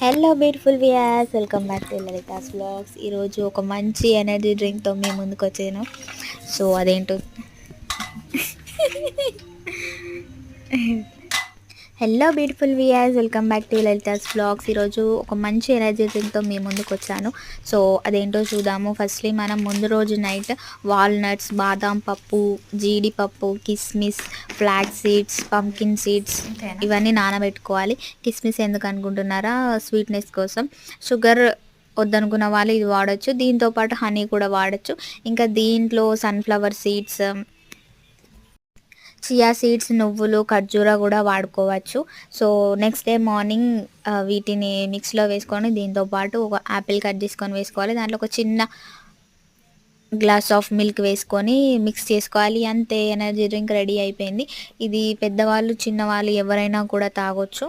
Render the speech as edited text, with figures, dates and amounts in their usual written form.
Hello beautiful weirs, welcome back to Lalitha's vlogs. ఈరోజు ఒక మంచి ఎనర్జీ డ్రింక్తో మీ ముందుకు వచ్చాను. సో అదేంటో hello beautiful weirs, welcome back to Lalitha's vlogs. ఈరోజు ఒక మంచి ఎనర్జీ డ్రింక్తో మీ ముందుకు వచ్చాను. సో అదేంటో చూద్దాము. ఫస్ట్లీ మనం ముందు రోజు నైట్ వాల్నట్స్, బాదాం పప్పు, జీడిపప్పు, కిస్మిస్, ఫ్లాగ్ సీడ్స్, పంకిన్ సీడ్స్ ఇవన్నీ నానబెట్టుకోవాలి. కిస్మిస్ ఎందుకు అనుకుంటున్నారా? స్వీట్నెస్ కోసం. షుగర్ వద్దనుకున్న వాళ్ళు ఇది వాడచ్చు. దీంతోపాటు హనీ కూడా వాడచ్చు. ఇంకా దీంట్లో సన్ఫ్లవర్ సీడ్స్, చియా సీడ్స్, నువ్వులు, ఖర్జూర కూడా వాడుకోవచ్చు. సో నెక్స్ట్ డే మార్నింగ్ వీటిని మిక్స్లో వేసుకొని దీంతో పాటు ఒక యాపిల్ కట్ చేసుకొని వేసుకోవాలి. దాంట్లో ఒక చిన్న గ్లాస్ ఆఫ్ మిల్క్ వేసుకొని మిక్స్ చేసుకోవాలి. అంతే, ఎనర్జీ డ్రింక్ రెడీ అయిపోయింది. ఇది పెద్దవాళ్ళు చిన్నవాళ్ళు ఎవరైనా కూడా తాగొచ్చు.